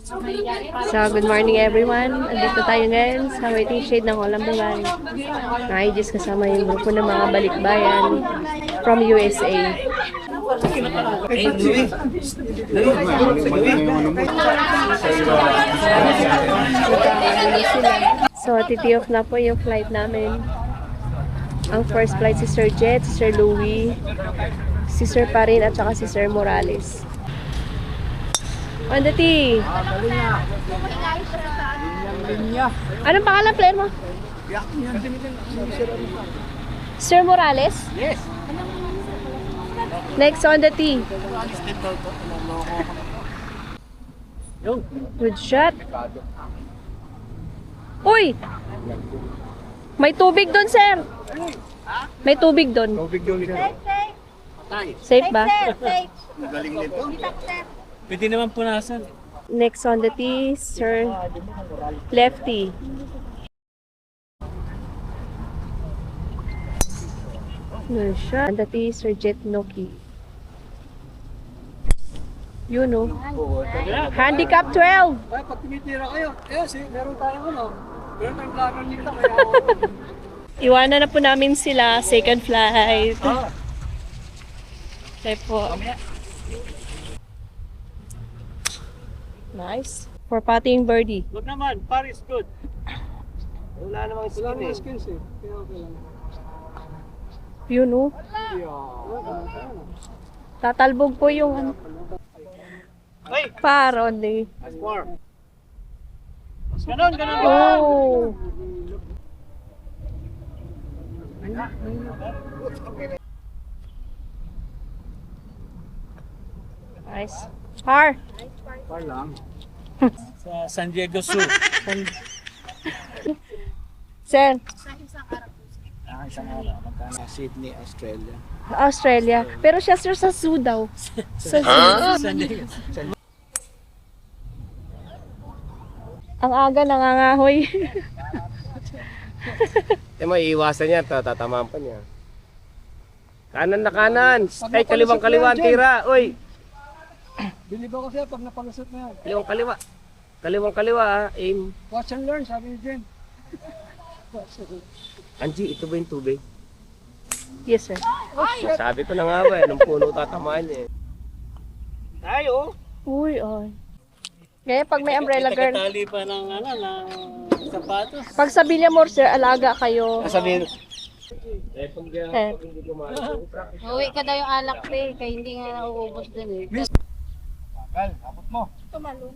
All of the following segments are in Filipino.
So, good morning everyone. Andito tayo ngayon sa waiting shade ng Olambulan. Nakijis kasama yung grupo ng mga balikbayan from USA. So, titi-off na po yung flight namin. Ang first flight si Sir Jet, si Sir Louie, si Sir Parin at saka si Sir Morales. On the T. Anong pangalan player mo? Sir Morales? Yes. Next on the T. Good shot. Uy! May tubig doon, sir. May tubig doon. Tubig doon ito. Safe ba? Magaling nito. Pwede naman punasan. Next on the T, Sir Lefty. Good shot. On the T, Sir Jet Noki. You know. Handicap 12. Ay, pag tumitira kayo, meron tayong meron tayong vlogger nito. Kaya Iwanan na po namin sila. Second flight. Okay po. Nice. For putting birdie. Good naman, Paris good. Wala namang skin eh. Wala namang skins eh. Kaya okay lang. You know. Tatalbog po yung ano. Hey! Par only. More. Ganon. Oh. Nice. Par. Par lang. Sa San Diego Zoo. Sir, Isang araw. Magkano? Sydney, Australia. Australia. Pero siya sir sa zoo daw. Sa zoo. San Diego. Ang aga nangangahoy. May iwasan niya, tatamaan pa niya. Kanan na kanan. Ay, kaliwang kaliwa ang tira. Uy, Bilib ako siya pag napalusot na yan. kaliwang kaliwa. Kaliwang kaliwa, aim. Watch and learn, sabi ni Jen. Angie, ito ba yung tubig? Yes sir. Sabi ko na nga ba, anong puno tatamaan niya eh. Tayo. Uy, ay. Ngayon pag may umbrella girl. Tali pa ng ng sapatos. Pag sa Villamor sir, alaga kayo. Sabihin, pag hindi gumana, Uwi ka daw yung alak pe, kaya hindi nga nauubos din eh. Kal, abot mo. Tumalo.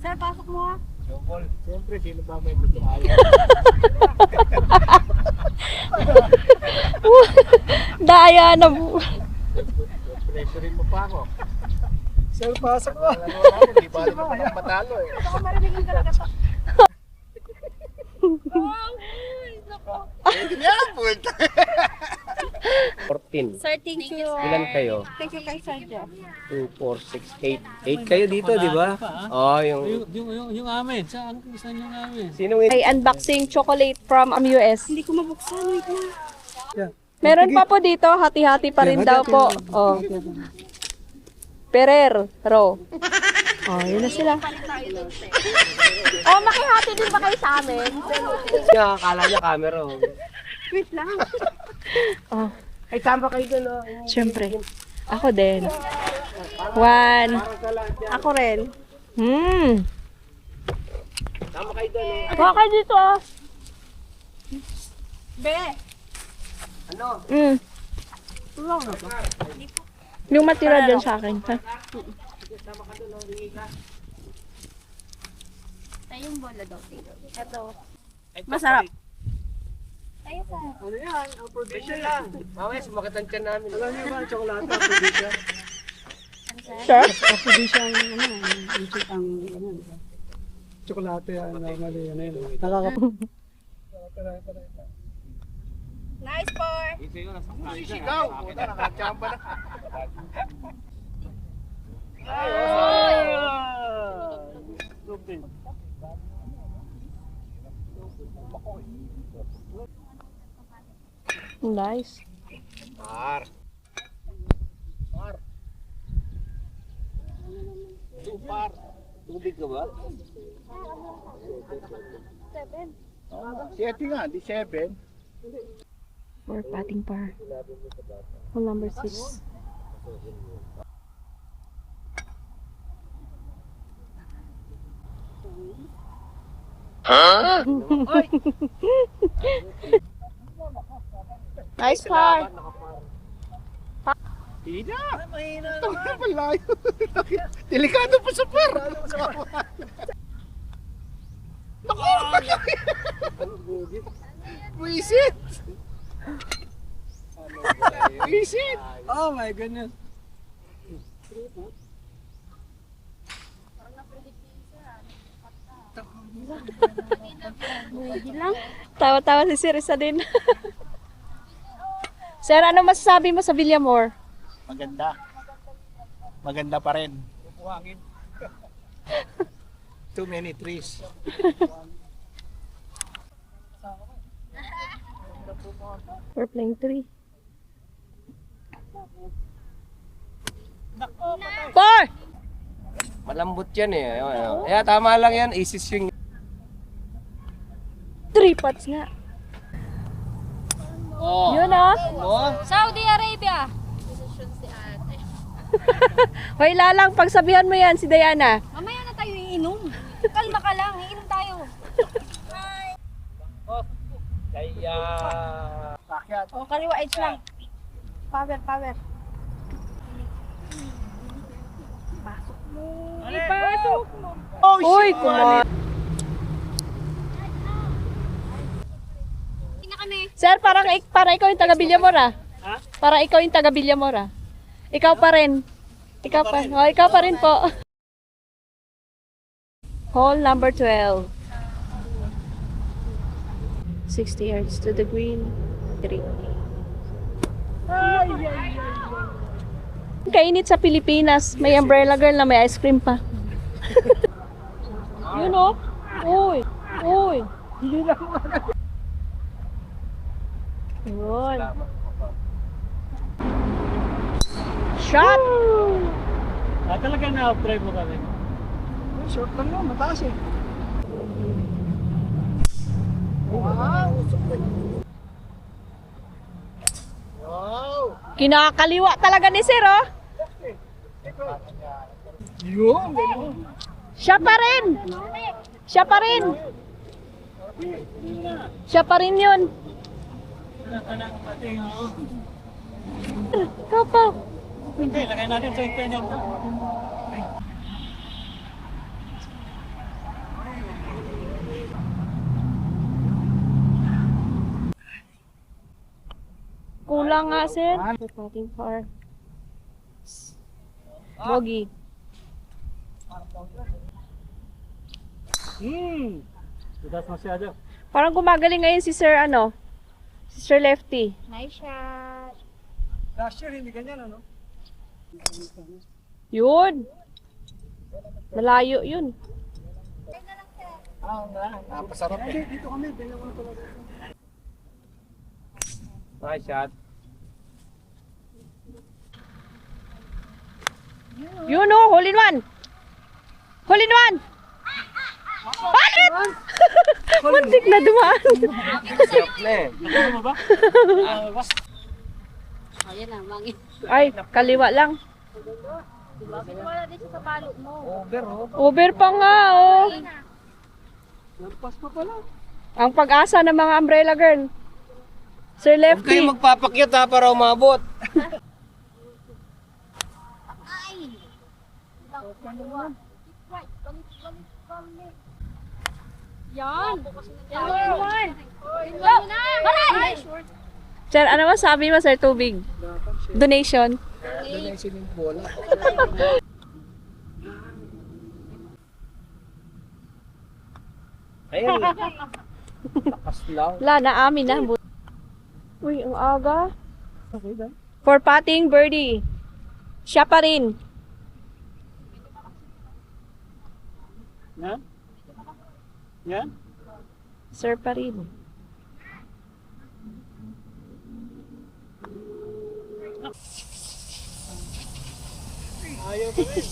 Sir, pasok mo ha. Jokol. Siyempre, sino ba may gusto ayaw? Daya na po. Pressurein mo pa ako. Sir, pasok mo. Hindi ba naman matalo eh. Baka marinig yung talaga to. 14. Sir, thank you. Ilan kayo? Thank you kay Sir Jeff. 2, 4, 6, 8. 8 kayo dito, di ba? Oo, Yung amin, saan yung amin? Sino Ay, unboxing chocolate from US. Hindi ko mabuksan, wait lang. Meron pa po dito, hati-hati pa rin daw po. Oh. Perer, Ro. Oh, yun na sila. Oh, makihati din ba kayo sa amin? Akala niya camera. Oh. Wait lang. Oh, Ay, tama kayo doon. Oh. syempre. Ako din. 1. Ako rin. Tama kayo doon. Oh. Huwag kayo dito, oh. Be. Ano? Yung matira dyan sa akin, ha? Tayo yung bola daw. Ito. Masarap. Tayo sa. Ano yan? Ang provision lang. Mamaya, sumakit ang tiyan namin. Alam niyo ba ang tsokolate? Ang provision. Sir? Ang provision, ang tsokolate yan. Normally, yun. Nice pour. Sisigaw! Puta, nakachamba na. Nice. Par. Par. Par. Tubig ka ba? Si Eti nga, di 7. For patting par. Hole number 6. Nice par. Hina! Mahina naman. Malayo. Delikado pa sa par. Naku! Buisit! Buisit! Oh my goodness. Tawa-tawa si Sir isa din. Sir, ano masasabi mo sa Villamor? Maganda. Maganda pa rin. Too many trees. We're playing 3. 4! Malambot yan eh. Kaya tama lang yan. Easy swing. 3 putts nga. Yun oh. Saudi Arabia. Hoy lalang, pagsabihan mo yan si Diana. Mamaya na tayo iinom. Kalma ka lang, iinom tayo. Kaya... Pakyat. O, kaliwa edge lang. Power, power. Pasok mo. Ipasok mo. Uy, kumon. Hindi na kami. Sir, parang ikaw yung taga Villamor ah. Parang ikaw yung taga Villamor ah. Ikaw pa rin. Ikaw pa. Oh, ikaw pa rin po. Hole number 12. 60 yards to the green. 3. Kainit sa Pilipinas. May umbrella girl na may ice cream pa. Yun oh. Uy. Uy. Yun. Shot! Talaga na-drive mo kami. Short lang yun, mataas eh. Wow! Kinakaliwa talaga ni Sir oh. Yun! Siya pa rin. Siya pa rin. Siya pa rin yun. Ikaw pa. Hindi, lagay natin sa internet. Kulang nga, Sir. Patting par. Bogey. Tudas masyado. Parang gumagaling ngayon si Sir ano? Si Sir Lefty. Nice shot. Last year, hindi ganyan, ano? Yun. Malayo yun. Napasarap eh. Nice shot. Yun oh, hole in one. Hole in one. Bakit? Muntik na dumaan. Sarap na eh. Ano mo ba? O, yan na, mangin. Ay, kaliwa lang. Wala din siya sa palo mo. Over oh. Over pa nga oh. Lampas pa pala. Ang pag-asa ng mga umbrella girl. Sir Huwag kayo Lefty. magpapakyut ha para umabot. Yan. Yan. Maray! Sir, ano masabi mo Sir Tubig? Donation. Donation yung bola. Ayun. Lakas lang. Wala, naamin na. Uy, ang aga. For patting birdie. Siya pa rin. Yan? Yan? Sir pa rin. Ayaw pa rin.